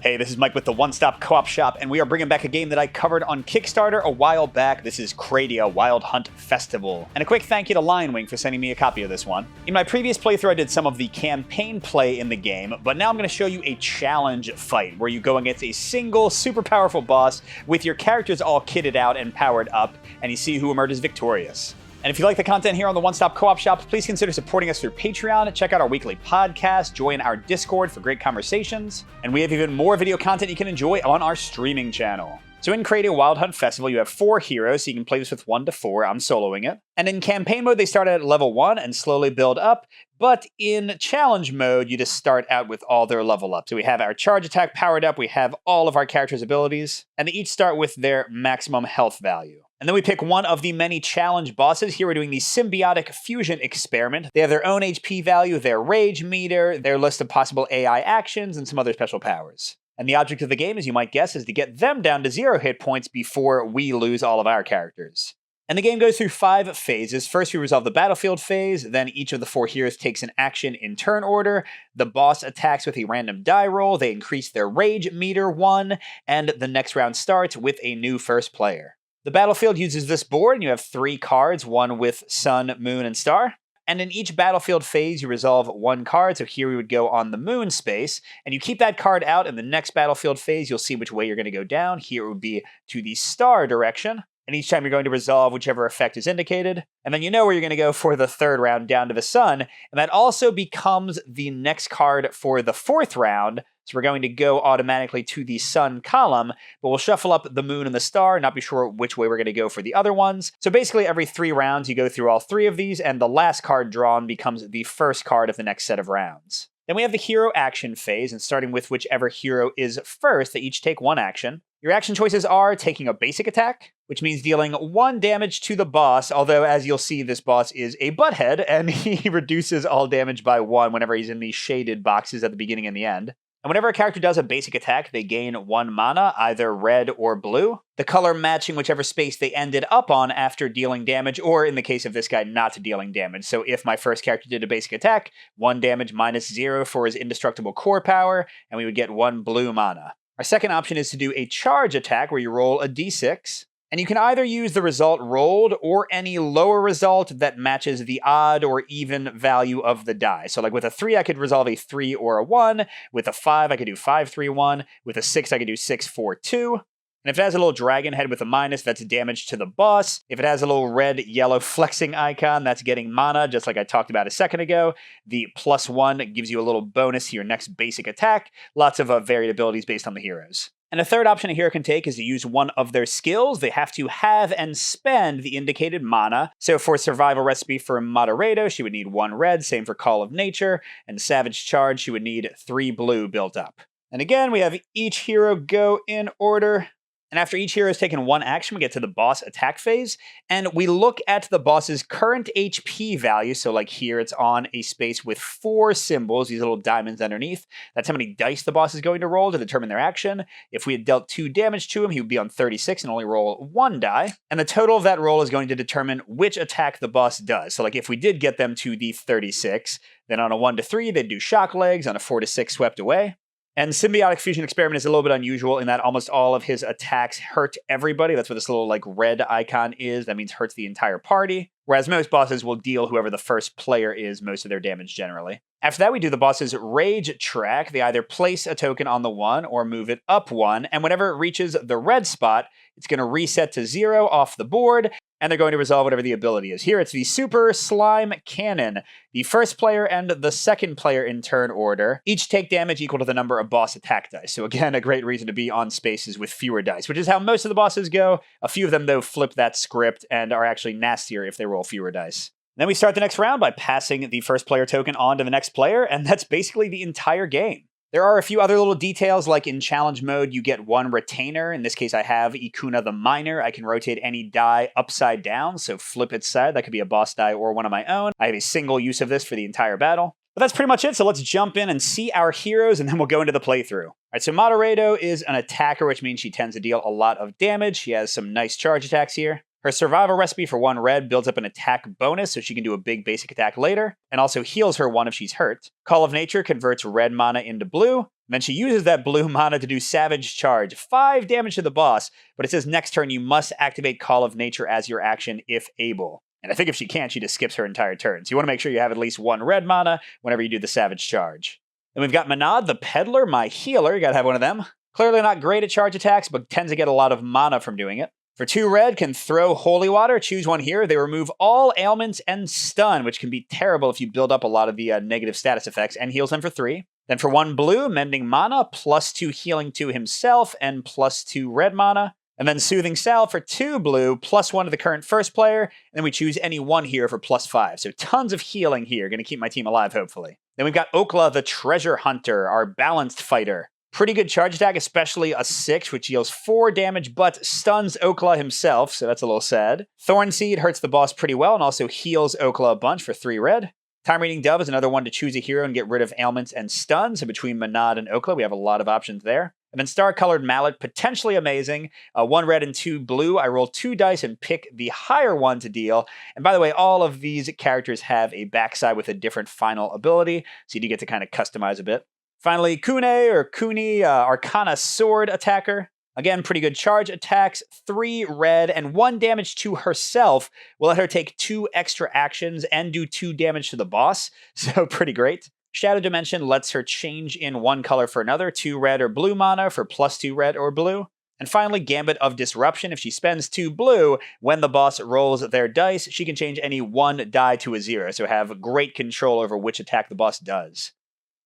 Hey, this is Mike with the One Stop Co-op Shop, and we are bringing back a game that I covered on Kickstarter a while back. This is Kradia Wild Hunt Festival. And a quick thank you to Lionwing for sending me a copy of this one. In my previous playthrough, I did some of the campaign play in the game, but now I'm going to show you a challenge fight where you go against a single super powerful boss with your characters all kitted out and powered up, and you see who emerges victorious. And if you like the content here on the One Stop Co-op Shop, please consider supporting us through Patreon. Check out our weekly podcast, join our Discord for great conversations, and we have even more video content you can enjoy on our streaming channel. So in Kradia Wild Hunt Festival, you have 4 heroes, so you can play this with 1 to 4. I'm soloing it. And in campaign mode, they start at level 1 and slowly build up. But in challenge mode, you just start out with all their level up. So we have our charge attack powered up, we have all of our characters' abilities, and they each start with their maximum health value. And then we pick one of the many challenge bosses. Here we're doing the Symbiotic Fusion Experiment. They have their own HP value, their rage meter, their list of possible AI actions, and some other special powers. And the object of the game, as you might guess, is to get them down to 0 hit points before we lose all of our characters. And the game goes through 5 phases. First, we resolve the battlefield phase, then each of the 4 heroes takes an action in turn order. The boss attacks with a random die roll, they increase their rage meter 1, and the next round starts with a new first player. The battlefield uses this board, and you have 3 cards, one with sun, moon, and star. And in each battlefield phase, you resolve 1 card, so here we would go on the moon space, and you keep that card out. In the next battlefield phase, you'll see which way you're going to go down. Here it would be to the star direction, and each time you're going to resolve whichever effect is indicated. And then you know where you're going to go for the 3rd round, down to the sun, and that also becomes the next card for the 4th round. So we're going to go automatically to the sun column, but we'll shuffle up the moon and the star, not be sure which way we're going to go for the other ones. So basically every 3 rounds, you go through all 3 of these, and the last card drawn becomes the first card of the next set of rounds. Then we have the hero action phase, and starting with whichever hero is first, they each take 1 action. Your action choices are taking a basic attack, which means dealing 1 damage to the boss, although as you'll see, this boss is a butthead, and he reduces all damage by 1 whenever he's in these shaded boxes at the beginning and the end. And whenever a character does a basic attack, they gain 1 mana, either red or blue, the color matching whichever space they ended up on after dealing damage, or in the case of this guy, not dealing damage. So if my first character did a basic attack, 1 damage minus 0 for his indestructible core power, and we would get 1 blue mana. Our second option is to do a charge attack, where you roll a d6. And you can either use the result rolled or any lower result that matches the odd or even value of the die. So like with a 3, I could resolve a 3 or a 1. With a 5, I could do 5, 3, 1. With a 6, I could do 6, 4, 2. And if it has a little dragon head with a minus, that's damage to the boss. If it has a little red, yellow flexing icon, that's getting mana, just like I talked about a second ago. The +1 gives you a little bonus to your next basic attack. Lots of varied abilities based on the heroes. And a third option a hero can take is to use one of their skills. They have to have and spend the indicated mana. So for Survival Recipe for Moderato, she would need 1 red, same for Call of Nature, and Savage Charge, she would need 3 blue built up. And again, we have each hero go in order. And after each hero has taken 1 action, we get to the boss attack phase, and we look at the boss's current HP value. So like here, it's on a space with 4 symbols, these little diamonds underneath. That's how many dice the boss is going to roll to determine their action. If we had dealt 2 damage to him, he would be on 36 and only roll 1 die. And the total of that roll is going to determine which attack the boss does. So like if we did get them to the 36, then on a 1 to 3, they'd do shock legs, on a 4 to 6, swept away. And Symbiotic Fusion Experiment is a little bit unusual in that almost all of his attacks hurt everybody. That's what this little like red icon is. That means hurts the entire party. Whereas most bosses will deal whoever the first player is most of their damage generally. After that, we do the boss's rage track. They either place a token on the 1 or move it up 1. And whenever it reaches the red spot, it's going to reset to 0 off the board. And they're going to resolve whatever the ability is. Here it's the Super Slime Cannon. The first player and the second player in turn order each take damage equal to the number of boss attack dice. So again, a great reason to be on spaces with fewer dice, which is how most of the bosses go. A few of them, though, flip that script and are actually nastier if they roll fewer dice. Then we start the next round by passing the first player token on to the next player, and that's basically the entire game. There are a few other little details, like in challenge mode, you get 1 retainer. In this case, I have Ikuna the Miner. I can rotate any die upside down, so flip its side. That could be a boss die or one of my own. I have a single use of this for the entire battle. But that's pretty much it, so let's jump in and see our heroes, and then we'll go into the playthrough. All right, so Moderato is an attacker, which means she tends to deal a lot of damage. She has some nice charge attacks here. Her survival recipe for 1 red builds up an attack bonus, so she can do a big basic attack later, and also heals her 1 if she's hurt. Call of Nature converts red mana into blue, And then she uses that blue mana to do Savage Charge. 5 damage to the boss, but it says next turn you must activate Call of Nature as your action if able. And I think if she can't, she just skips her entire turn. So you want to make sure you have at least 1 red mana whenever you do the Savage Charge. Then we've got Manad, the Peddler, my healer. You gotta have one of them. Clearly not great at charge attacks, but tends to get a lot of mana from doing it. For 2 red, can throw Holy Water. Choose one here. They remove all ailments and stun, which can be terrible if you build up a lot of the negative status effects, and heals him for 3. Then for 1 blue, Mending Mana, +2 healing to himself, and +2 red mana. And then Soothing Salve for 2 blue, +1 to the current first player, and then we choose any one here for +5. So tons of healing here, gonna keep my team alive, hopefully. Then we've got Okla, the Treasure Hunter, our balanced fighter. Pretty good charge attack, especially a 6, which deals 4 damage, but stuns Okla himself, so that's a little sad. Thorn Seed hurts the boss pretty well, and also heals Okla a bunch for 3 red. Time Reading Dove is another one to choose a hero and get rid of ailments and stuns, so between Manad and Okla, we have a lot of options there. And then Star-Colored Mallet, potentially amazing. 1 red and 2 blue. I roll 2 dice and pick the higher one to deal. And by the way, all of these characters have a backside with a different final ability, so you do get to kind of customize a bit. Finally, Kune or Kuni, Arcana Sword attacker. Again, pretty good charge attacks, 3 red, and 1 damage to herself will let her take 2 extra actions and do 2 damage to the boss, so pretty great. Shadow Dimension lets her change in 1 color for another, 2 red or blue mana for +2 red or blue. And finally, Gambit of Disruption. If she spends 2 blue, when the boss rolls their dice, she can change any 1 die to a 0, so have great control over which attack the boss does.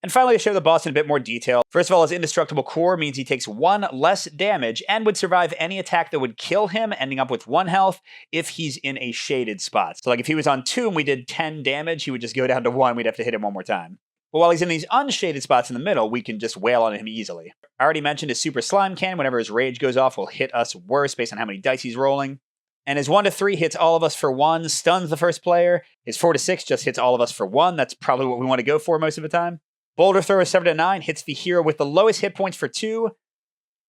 And finally, to show the boss in a bit more detail, first of all, his Indestructible Core means he takes 1 less damage and would survive any attack that would kill him, ending up with 1 health if he's in a shaded spot. So like if he was on 2 and we did 10 damage, he would just go down to 1, we'd have to hit him 1 more time. But while he's in these unshaded spots in the middle, we can just wail on him easily. I already mentioned his Super Slime Cannon, whenever his rage goes off, will hit us worse based on how many dice he's rolling. And his 1 to 3 hits all of us for 1, stuns the first player. His 4 to 6 just hits all of us for 1. That's probably what we want to go for most of the time. Boulder Thrower 7 to 9 hits the hero with the lowest hit points for 2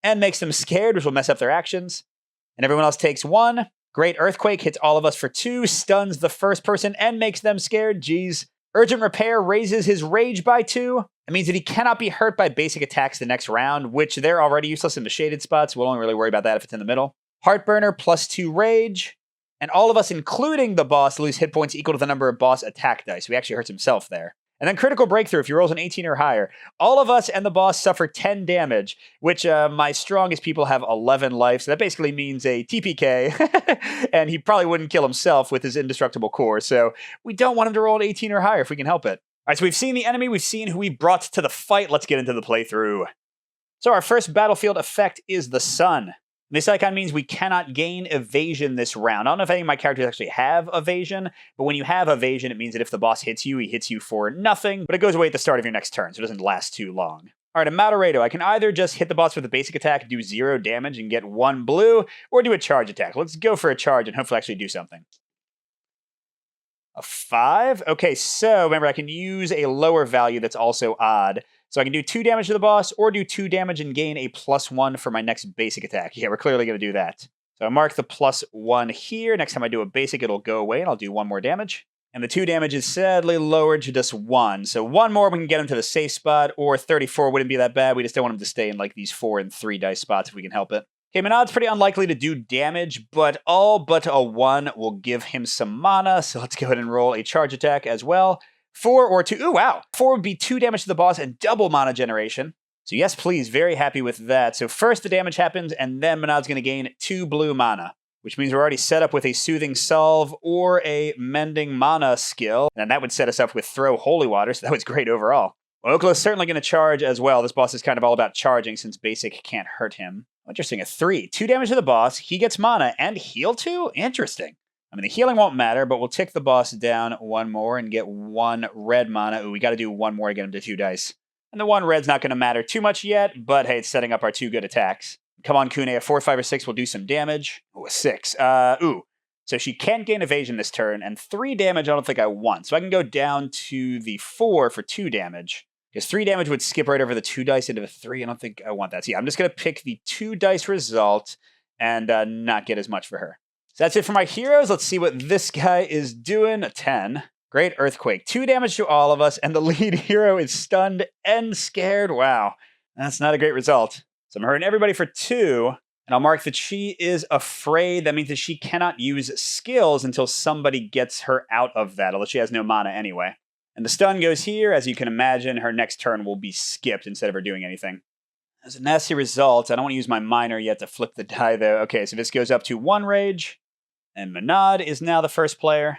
and makes them scared, which will mess up their actions. And everyone else takes 1. Great Earthquake hits all of us for 2, stuns the first person and makes them scared. Jeez. Urgent Repair raises his rage by 2. It means that he cannot be hurt by basic attacks the next round, which they're already useless in the shaded spots. We'll only really worry about that if it's in the middle. Heartburner +2 rage. And all of us, including the boss, lose hit points equal to the number of boss attack dice. So he actually hurts himself there. And then Critical Breakthrough, if he rolls an 18 or higher. All of us and the boss suffer 10 damage, which my strongest people have 11 life, so that basically means a TPK, and he probably wouldn't kill himself with his Indestructible Core, so we don't want him to roll an 18 or higher if we can help it. All right, so we've seen the enemy, we've seen who we brought to the fight, let's get into the playthrough. So our first battlefield effect is the sun. This icon means we cannot gain evasion this round. I don't know if any of my characters actually have evasion, but when you have evasion, it means that if the boss hits you, he hits you for nothing, but it goes away at the start of your next turn, so it doesn't last too long. All right, in Madoredo, I can either just hit the boss with a basic attack, do 0 damage, and get 1 blue, or do a charge attack. Let's go for a charge and hopefully actually do something. A 5? Okay, so remember, I can use a lower value that's also odd. So I can do 2 damage to the boss, or do 2 damage and gain a +1 for my next basic attack. Yeah, we're clearly going to do that. So I mark the +1 here. Next time I do a basic, it'll go away, and I'll do 1 more damage. And the 2 damage is sadly lowered to just 1. So 1 more, we can get him to the safe spot, or 34 wouldn't be that bad. We just don't want him to stay in like these 4 and 3 dice spots if we can help it. Okay, Manad's pretty unlikely to do damage, but all but a 1 will give him some mana. So let's go ahead and roll a charge attack as well. 4 or 2. Ooh, wow. 4 would be 2 damage to the boss and double mana generation. So yes, please. Very happy with that. So first the damage happens, and then Manad's going to gain 2 blue mana, which means we're already set up with a Soothing Salve or a Mending Mana skill. And that would set us up with Throw Holy Water, so that was great overall. Well, Okla's certainly going to charge as well. This boss is kind of all about charging since basic can't hurt him. Interesting, a 3. 2 damage to the boss, he gets mana, and heal 2? Interesting. I mean, the healing won't matter, but we'll tick the boss down 1 more and get 1 red mana. Ooh, we got to do 1 more to get him to 2 dice. And the 1 red's not going to matter too much yet, but hey, it's setting up our 2 good attacks. Come on, Kune, a 4, 5, or 6 will do some damage. Ooh, a 6. So she can't gain evasion this turn, and 3 damage I don't think I want. So I can go down to the 4 for 2 damage. Because 3 damage would skip right over the 2 dice into the 3. I don't think I want that. So yeah, I'm just going to pick the 2 dice result and not get as much for her. So that's it for my heroes. Let's see what this guy is doing. A 10. Great Earthquake. 2 damage to all of us, and the lead hero is stunned and scared. Wow. That's not a great result. So I'm hurting everybody for 2. And I'll mark that she is afraid. That means that she cannot use skills until somebody gets her out of that, although she has no mana anyway. And the stun goes here. As you can imagine, her next turn will be skipped instead of her doing anything. That's a nasty result. I don't want to use my minor yet to flip the die, though. Okay, so this goes up to 1 rage. And Manad is now the first player.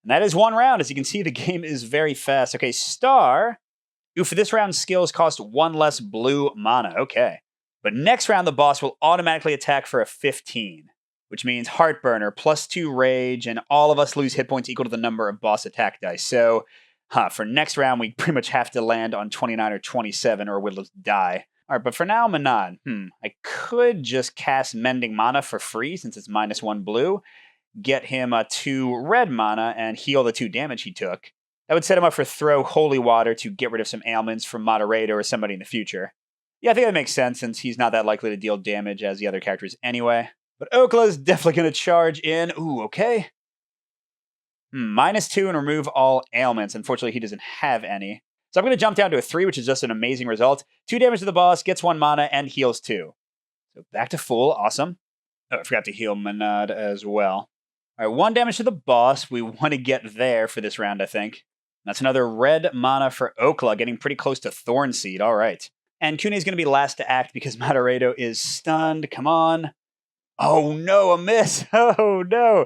And that is 1 round. As you can see, the game is very fast. Okay, Star. Ooh, for this round, skills cost 1 less blue mana. Okay. But next round, the boss will automatically attack for a 15, which means Heartburner, plus 2 rage, and all of us lose hit points equal to the number of boss attack dice. So, for next round, we pretty much have to land on 29 or 27, or we'll just die. All right, but for now, Manad. I could just cast Mending Mana for free, since it's -1 blue, get him 2 red mana, and heal the 2 damage he took. That would set him up for Throw Holy Water to get rid of some ailments from Moderator or somebody in the future. Yeah, I think that makes sense, since he's not that likely to deal damage as the other characters anyway. But Okla's definitely going to charge in. Ooh, okay. -2 and remove all ailments. Unfortunately, he doesn't have any. So I'm going to jump down to a 3, which is just an amazing result. 2 damage to the boss, gets 1 mana, and heals 2. So back to full. Awesome. Oh, I forgot to heal Manad as well. All right, 1 damage to the boss. We want to get there for this round, I think. That's another red mana for Okla, getting pretty close to Thorn Seed. All right. And Kune is going to be last to act because Moderato is stunned. Come on. Oh, no, a miss. Oh, no.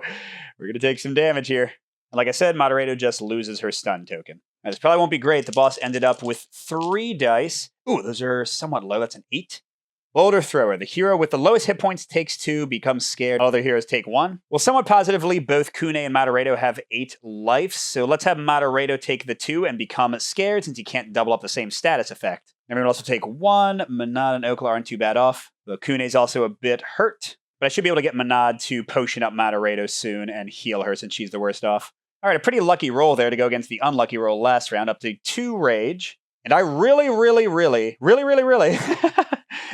We're going to take some damage here. And like I said, Moderato just loses her stun token. Now, this probably won't be great. The boss ended up with 3 dice. Ooh, those are somewhat low. That's an 8. Boulder Thrower. The hero with the lowest hit points takes 2, becomes scared. All other heroes take 1. Well, somewhat positively, both Kune and Moderato have 8 lives. So let's have Moderato take the 2 and become scared, since he can't double up the same status effect. Everyone will also take 1. Manad and Okla aren't too bad off. But Kune's also a bit hurt. But I should be able to get Manad to potion up Moderato soon and heal her, since she's the worst off. All right, a pretty lucky roll there to go against the unlucky roll last round, up to 2 rage. And I really,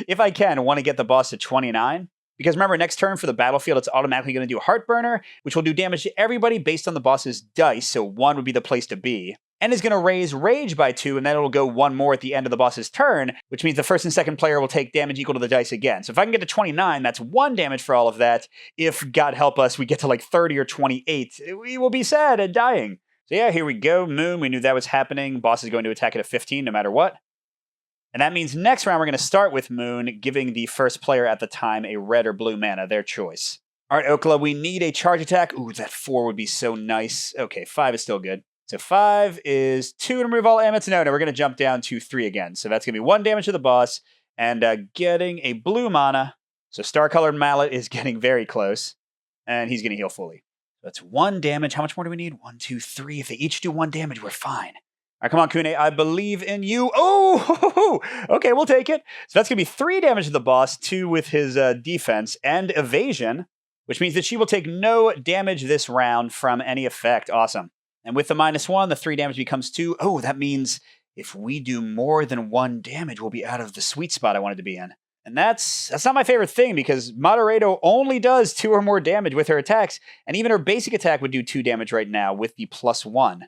if I can, want to get the boss to 29. Because remember, next turn for the battlefield, it's automatically going to do Heartburner, which will do damage to everybody based on the boss's dice, so 1 would be the place to be. And is going to raise Rage by 2, and then it'll go 1 more at the end of the boss's turn, which means the first and second player will take damage equal to the dice again. So if I can get to 29, that's 1 damage for all of that. If, God help us, we get to like 30 or 28, we will be sad and dying. So yeah, here we go. Moon, we knew that was happening. Boss is going to attack at a 15 no matter what. And that means next round we're going to start with Moon, giving the first player at the time a red or blue mana, their choice. All right, Okla, we need a charge attack. Ooh, that 4 would be so nice. Okay, 5 is still good. So 5 is 2 to remove all ailments. No, we're going to jump down to 3 again. So that's going to be 1 damage to the boss and getting a blue mana. So Star-Colored Mallet is getting very close, and he's going to heal fully. That's 1 damage. How much more do we need? 1, 2, 3. If they each do 1 damage, we're fine. All right, come on, Kune. I believe in you. Oh, okay, we'll take it. So that's going to be 3 damage to the boss, 2 with his defense and evasion, which means that she will take no damage this round from any effect. Awesome. And with the -1, the 3 damage becomes 2. Oh, that means if we do more than 1 damage, we'll be out of the sweet spot I wanted to be in. And that's not my favorite thing, because Moderato only does 2 or more damage with her attacks, and even her basic attack would do 2 damage right now with the +1.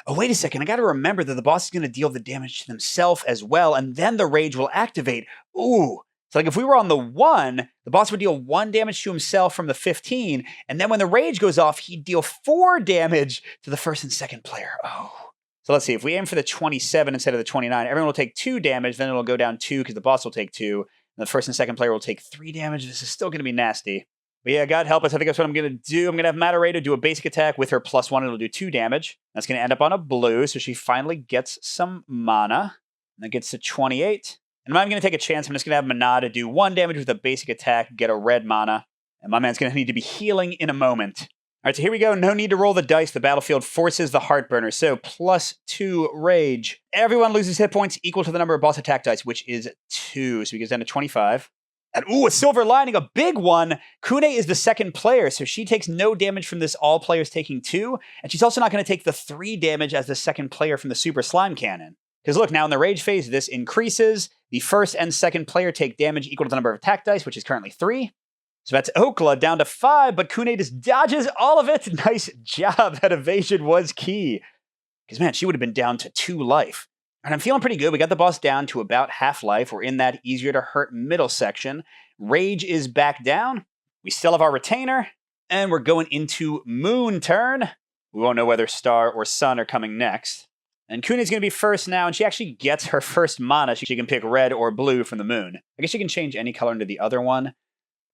Oh, wait a second. I got to remember that the boss is going to deal the damage to themselves as well, and then the rage will activate. Ooh. So like if we were on the 1, the boss would deal 1 damage to himself from the 15, and then when the rage goes off, he'd deal 4 damage to the first and second player. Oh. So let's see. If we aim for the 27 instead of the 29, everyone will take 2 damage, then it'll go down 2 because the boss will take 2, and the first and second player will take 3 damage. This is still going to be nasty. But yeah, God help us. I think that's what I'm going to do. I'm going to have Moderato do a basic attack with her +1. It'll do 2 damage. That's going to end up on a blue, so she finally gets some mana. And that gets to 28. And I'm not going to take a chance. I'm just going to have Manada do 1 damage with a basic attack, get a red mana. And my man's going to need to be healing in a moment. All right, so here we go. No need to roll the dice. The battlefield forces the Heartburner. So +2 rage. Everyone loses hit points equal to the number of boss attack dice, which is 2. So he goes down to 25. And ooh, a silver lining, a big one. Kune is the second player, so she takes no damage from this, all players taking 2. And she's also not going to take the 3 damage as the second player from the Super Slime Cannon. Because look, now in the rage phase, this increases. The first and second player take damage equal to the number of attack dice, which is currently 3. So that's Okla down to 5, but Kune just dodges all of it. Nice job. That evasion was key. Because man, she would have been down to 2 life. And I'm feeling pretty good. We got the boss down to about half life. We're in that easier to hurt middle section. Rage is back down. We still have our retainer. And we're going into moon turn. We won't know whether star or sun are coming next. And Kune's going to be first now, and she actually gets her first mana. She can pick red or blue from the moon. I guess she can change any color into the other one.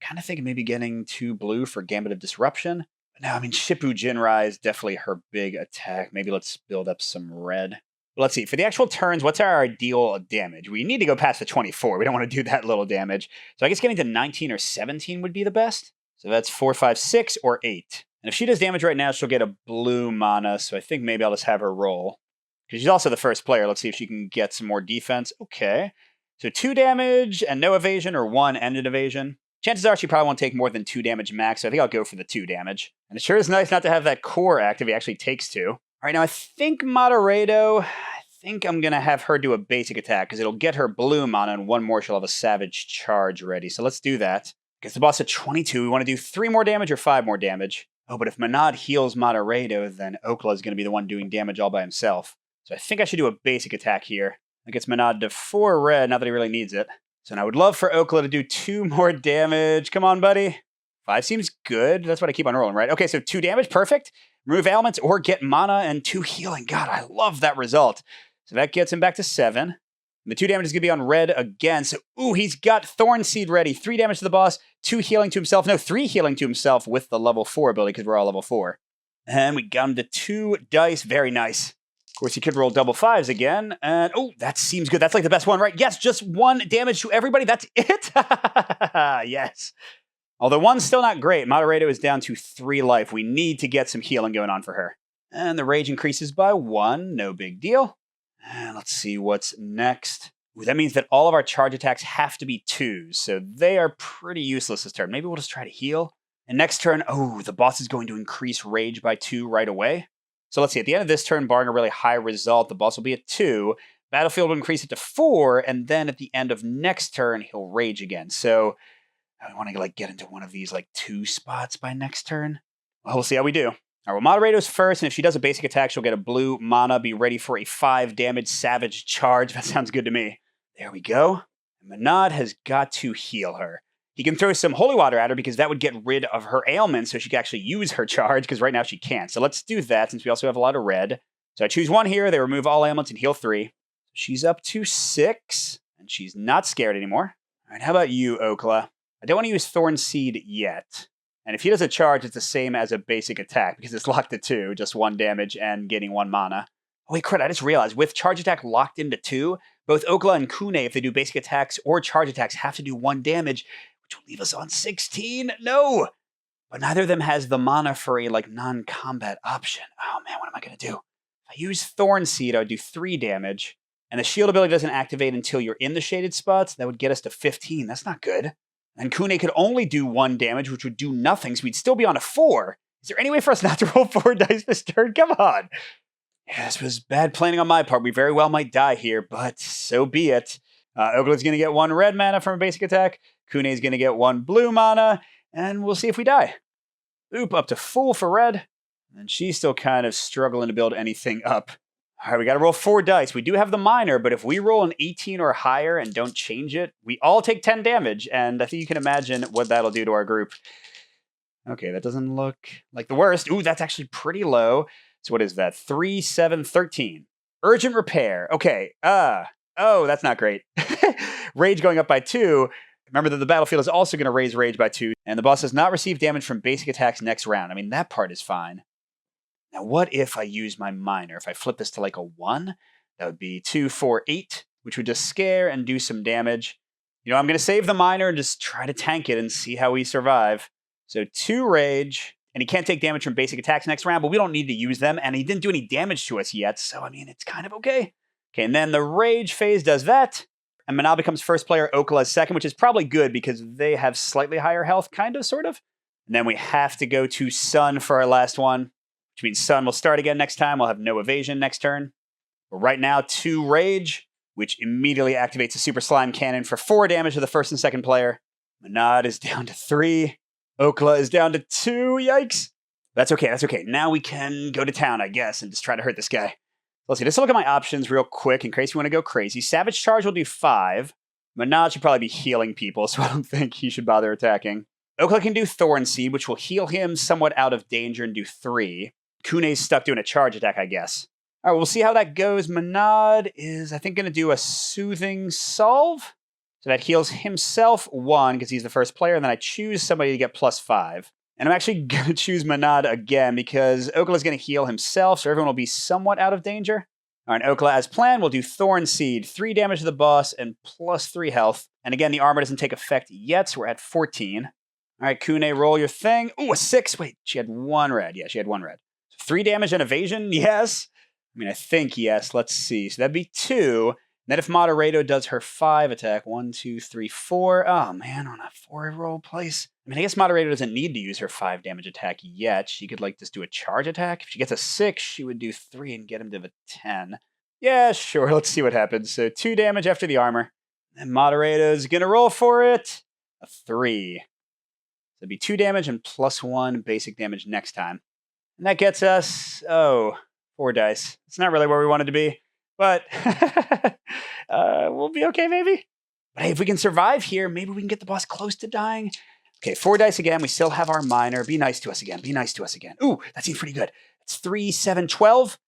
Kind of thinking maybe getting 2 blue for Gambit of Disruption. But no, I mean, Shippu Jinrai is definitely her big attack. Maybe let's build up some red. Let's see, for the actual turns, what's our ideal damage? We need to go past the 24. We don't want to do that little damage. So I guess getting to 19 or 17 would be the best. So that's 4, 5, 6, or 8. And if she does damage right now, she'll get a blue mana, so I think maybe I'll just have her roll. Because she's also the first player. Let's see if she can get some more defense. Okay. So 2 damage and no evasion, or 1 and an evasion. Chances are she probably won't take more than 2 damage max, so I think I'll go for the 2 damage. And it sure is nice not to have that core active. He actually takes 2. All right, now I think Moderato, I'm going to have her do a basic attack, because it'll get her blue mana, and 1 more she'll have a Savage Charge ready. So let's do that. Because the boss at 22, we want to do 3 more damage or 5 more damage. Oh, but if Manad heals Moderato, then Okla is going to be the one doing damage all by himself. So I think I should do a basic attack here. That gets Manad to 4 red, not that he really needs it. So now I would love for Okla to do 2 more damage. Come on, buddy. 5 seems good. That's what I keep on rolling, right? Okay, so 2 damage, perfect. Remove ailments or get mana and 2 healing. God, I love that result. So that gets him back to 7. The 2 damage is going to be on red again. So, ooh, he's got Thorn Seed ready. 3 damage to the boss, 2 healing to himself. No, 3 healing to himself with the level 4 ability, because we're all level 4. And we got him to 2 dice. Very nice. Of course, he could roll double 5s again. And, oh, that seems good. That's like the best one, right? Yes, just 1 damage to everybody. That's it. Yes. Although 1's still not great. Moderato is down to 3 life. We need to get some healing going on for her. And the rage increases by 1. No big deal. And let's see what's next. Ooh, that means that all of our charge attacks have to be 2s, so they are pretty useless this turn. Maybe we'll just try to heal. And next turn, oh, the boss is going to increase rage by 2 right away. So let's see, at the end of this turn, barring a really high result, the boss will be at 2. Battlefield will increase it to 4, and then at the end of next turn, he'll rage again. So I want to get into one of these 2 spots by next turn. Well, we'll see how we do. All right, well, Moderato's first, and if she does a basic attack, she'll get a blue mana, be ready for a 5 damage Savage Charge. That sounds good to me. There we go. And Manad has got to heal her. He can throw some holy water at her, because that would get rid of her ailments, so she can actually use her charge, because right now she can't. So let's do that, since we also have a lot of red. So I choose 1 here, they remove all ailments and heal 3. She's up to 6, and she's not scared anymore. All right, how about you, Okla? I don't want to use Thorn Seed yet. And if he does a charge, it's the same as a basic attack, because it's locked to 2, just 1 damage and getting 1 mana. Oh wait, crud, I just realized, with charge attack locked into 2, both Okla and Kune, if they do basic attacks or charge attacks, have to do 1 damage, which will leave us on 16. No! But neither of them has the mana for a, non-combat option. Oh man, what am I going to do? If I use Thorn Seed, I would do 3 damage, and the shield ability doesn't activate until you're in the shaded spots. That would get us to 15. That's not good. And Kune could only do 1 damage, which would do nothing, so we'd still be on a 4. Is there any way for us not to roll 4 dice this turn? Come on! Yeah, this was bad planning on my part. We very well might die here, but so be it. Ogla's going to get 1 red mana from a basic attack. Kune's going to get 1 blue mana, and we'll see if we die. Oop, up to full for red. And she's still kind of struggling to build anything up. All right, we got to roll 4 dice. We do have the minor, but if we roll an 18 or higher and don't change it, we all take 10 damage, and I think you can imagine what that'll do to our group. Okay, that doesn't look like the worst. Ooh, that's actually pretty low. So what is that? 3, 7, 13. Urgent repair. Okay, oh, that's not great. Rage going up by 2. Remember that the battlefield is also going to raise rage by 2, and the boss does not receive damage from basic attacks next round. I mean, that part is fine. Now, what if I use my minor? If I flip this to a 1, that would be 2, 4, 8, which would just scare and do some damage. You know, I'm going to save the minor and just try to tank it and see how we survive. So 2 rage, and he can't take damage from basic attacks next round, but we don't need to use them, and he didn't do any damage to us yet, so, I mean, it's kind of okay. Okay, and then the rage phase does that, and Manal becomes first player, Okla is second, which is probably good because they have slightly higher health, kind of, sort of. And then we have to go to Sun for our last one. Which means Sun will start again next time. We'll have no evasion next turn. But right now, 2 Rage, which immediately activates a Super Slime Cannon for 4 damage to the first and second player. Manad is down to 3. Okla is down to 2. Yikes. That's okay, that's okay. Now we can go to town, I guess, and just try to hurt this guy. Let's see. Let's look at my options real quick in case you want to go crazy. Savage Charge will do 5. Manad should probably be healing people, so I don't think he should bother attacking. Okla can do Thorn Seed, which will heal him somewhat out of danger and do 3. Kune's stuck doing a charge attack, I guess. All right, we'll see how that goes. Manad is, I think, going to do a Soothing Salve. So that heals himself 1 because he's the first player, and then I choose somebody to get +5. And I'm actually going to choose Manad again because Okla is going to heal himself, so everyone will be somewhat out of danger. All right, Okla, as planned, will do Thorn Seed, 3 damage to the boss, and +3 health. And again, the armor doesn't take effect yet, so we're at 14. All right, Kune, roll your thing. Ooh, a 6. Wait, she had 1 red. Yeah, she had 1 red. So 3 damage and evasion, yes. I mean, I think yes. Let's see. So that'd be 2. Then if Moderato does her 5 attack, 1, 2, 3, 4. Oh, man, on a 4 roll place. I mean, I guess Moderato doesn't need to use her 5 damage attack yet. She could, like, just do a charge attack. If she gets a 6, she would do 3 and get him to the 10. Yeah, sure. Let's see what happens. So 2 damage after the armor. And Moderato's going to roll for it. A 3. So it'd be 2 damage and +1 basic damage next time. And that gets us, 4 dice. It's not really where we wanted to be. But we'll be okay, maybe. But hey, if we can survive here, maybe we can get the boss close to dying. Okay, 4 dice again. We still have our minor. Be nice to us again. Be nice to us again. Ooh, that seems pretty good. It's 3, 7, 12.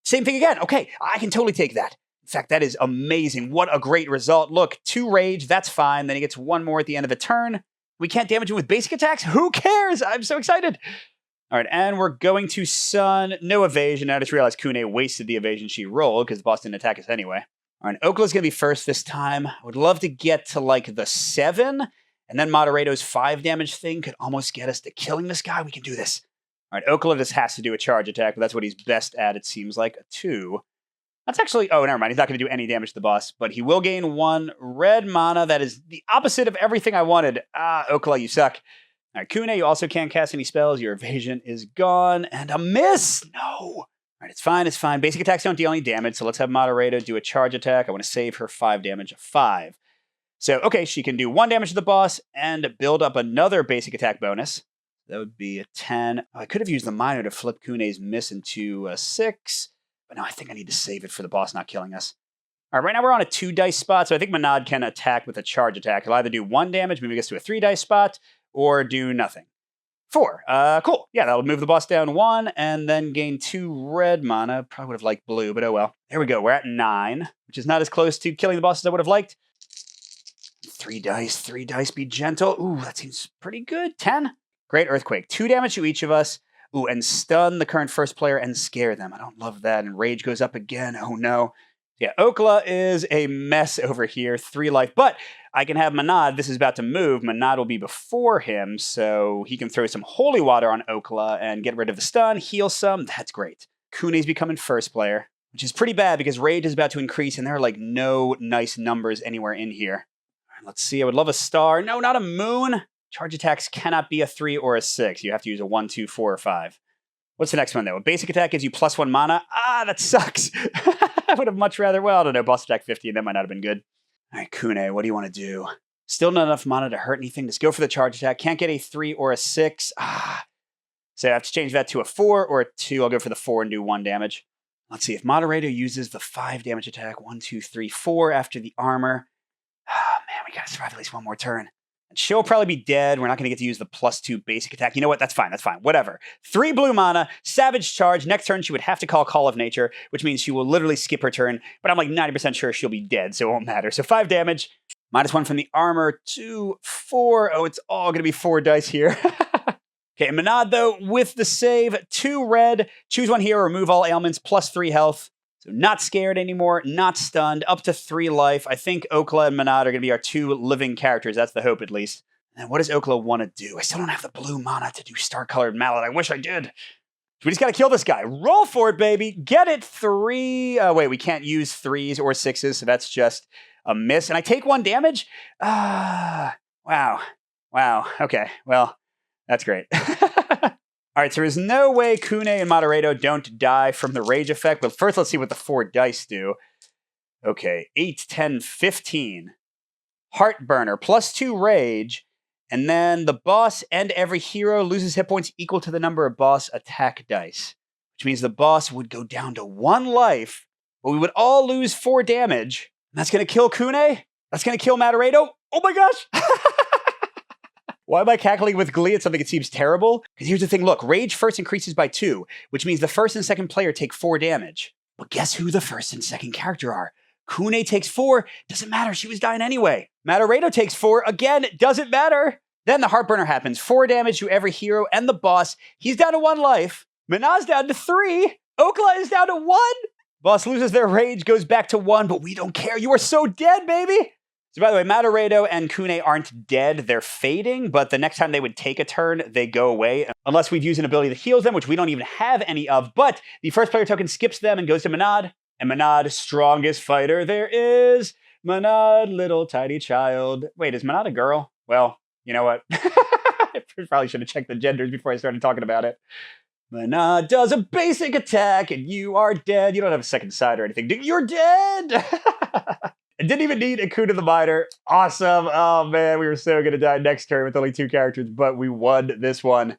Same thing again. Okay, I can totally take that. In fact, that is amazing. What a great result. Look, 2 rage. That's fine. Then he gets 1 more at the end of a turn. We can't damage him with basic attacks. Who cares? I'm so excited. All right, and we're going to Sun. No evasion. I just realized Kune wasted the evasion she rolled because the boss didn't attack us anyway. All right, Okla's going to be first this time. I would love to get to, like, the 7, and then Moderato's 5 damage thing could almost get us to killing this guy. We can do this. All right, Okla just has to do a charge attack, but that's what he's best at, it seems like. A 2. That's actually... Oh, never mind. He's not going to do any damage to the boss, but he will gain 1 red mana. That is the opposite of everything I wanted. Ah, Okla, you suck. All right, Kune, you also can't cast any spells. Your evasion is gone. And a miss! No! All right, it's fine, it's fine. Basic attacks don't deal any damage, so let's have Moderato do a charge attack. I want to save her 5 damage of 5. So, okay, she can do 1 damage to the boss and build up another basic attack bonus. That would be a 10. Oh, I could have used the minor to flip Kune's miss into a 6. But no, I think I need to save it for the boss not killing us. All right, right now we're on a 2 dice spot, so I think Manad can attack with a charge attack. He'll either do 1 damage, maybe he gets to a 3 dice spot, or do nothing. 4. Cool. Yeah, that'll move the boss down 1, and then gain 2 red mana. Probably would have liked blue, but oh well. There we go. We're at 9, which is not as close to killing the boss as I would have liked. 3 dice, be gentle. Ooh, that seems pretty good. 10. Great Earthquake. 2 damage to each of us. Ooh, and stun the current first player and scare them. I don't love that. And rage goes up again. Oh no. Yeah, Okla is a mess over here. 3 life. But I can have Manad. This is about to move. Manad will be before him, so he can throw some holy water on Okla and get rid of the stun, heal some. That's great. Kune's becoming first player, which is pretty bad because rage is about to increase, and there are like no nice numbers anywhere in here. All right, let's see. I would love a star. No, not a moon. Charge attacks cannot be a 3 or a 6. You have to use a 1, 2, 4, or 5. What's the next one, though? A basic attack gives you +1 mana. Ah, that sucks. I would have much rather, well, I don't know, boss attack 50, and that might not have been good. All right, Kune, what do you want to do? Still not enough mana to hurt anything. Just go for the charge attack. Can't get a 3 or a 6. Ah. So I have to change that to a 4 or a 2. I'll go for the 4 and do 1 damage. Let's see. If Moderator uses the 5 damage attack, 1, 2, 3, 4 after the armor. Ah, man, we got to survive at least 1 more turn. And she'll probably be dead. We're not going to get to use the +2 basic attack. You know what? That's fine. That's fine. Whatever. 3 blue mana, Savage Charge. Next turn, she would have to call of Nature, which means she will literally skip her turn. But I'm like 90% sure she'll be dead, so it won't matter. So 5 damage, -1 from the armor, 2, 4. Oh, it's all going to be 4 dice here. Okay, Manad, though, with the save, 2 red. Choose 1 hero, remove all ailments, +3 health. So not scared anymore, not stunned, up to 3 life. I think Okla and Manad are going to be our 2 living characters. That's the hope, at least. And what does Okla want to do? I still don't have the blue mana to do Star-Colored Mallet. I wish I did. We just got to kill this guy. Roll for it, baby. Get it. 3. Wait, we can't use 3s or 6s, so that's just a miss. And I take 1 damage? Wow. Wow. Okay, well, that's great. All right, so there's no way Kune and Moderato don't die from the rage effect, but first let's see what the 4 dice do. Okay, 8, 10, 15. Heartburner, +2 rage, and then the boss and every hero loses hit points equal to the number of boss attack dice, which means the boss would go down to 1 life, but we would all lose 4 damage. And that's going to kill Kune? That's going to kill Matarado? Oh my gosh! Why am I cackling with glee at something that seems terrible? Because here's the thing, look, rage first increases by 2, which means the first and second player take 4 damage. But guess who the first and second character are? Kune takes 4, doesn't matter, she was dying anyway. Matarado takes 4, again, doesn't matter. Then the Heartburner happens, 4 damage to every hero and the boss. He's down to 1 life. Manah's down to 3. Okla is down to 1. Boss loses their rage, goes back to 1, but we don't care. You are so dead, baby. So by the way, Matarado and Kune aren't dead, they're fading, but the next time they would take a turn, they go away, unless we've used an ability that heals them, which we don't even have any of, but the first player token skips them and goes to Manad, and Manad, strongest fighter there is. Manad, little tiny child. Wait, is Manad a girl? Well, you know what? I probably should have checked the genders before I started talking about it. Manad does a basic attack, and you are dead. You don't have a second side or anything. You're dead! I didn't even need a coup to the Miner. Awesome. Oh, man, we were so going to die next turn with only 2 characters, but we won this one.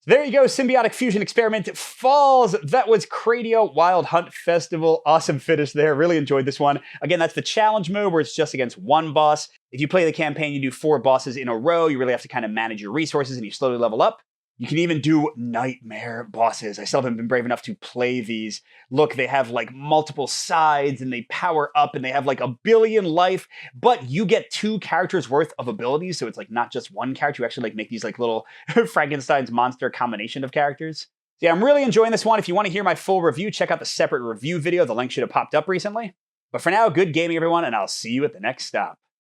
So there you go. Symbiotic Fusion Experiment falls. That was Kradia Wild Hunt Festival. Awesome finish there. Really enjoyed this one. Again, that's the challenge mode where it's just against 1 boss. If you play the campaign, you do 4 bosses in a row. You really have to kind of manage your resources and you slowly level up. You can even do nightmare bosses. I still haven't been brave enough to play these. Look, they have like multiple sides and they power up and they have like 1 billion life, but you get 2 characters worth of abilities. So it's like not just 1 character. You actually like make these like little Frankenstein's monster combination of characters. So yeah, I'm really enjoying this one. If you want to hear my full review, check out the separate review video. The link should have popped up recently. But for now, good gaming, everyone, and I'll see you at the next stop.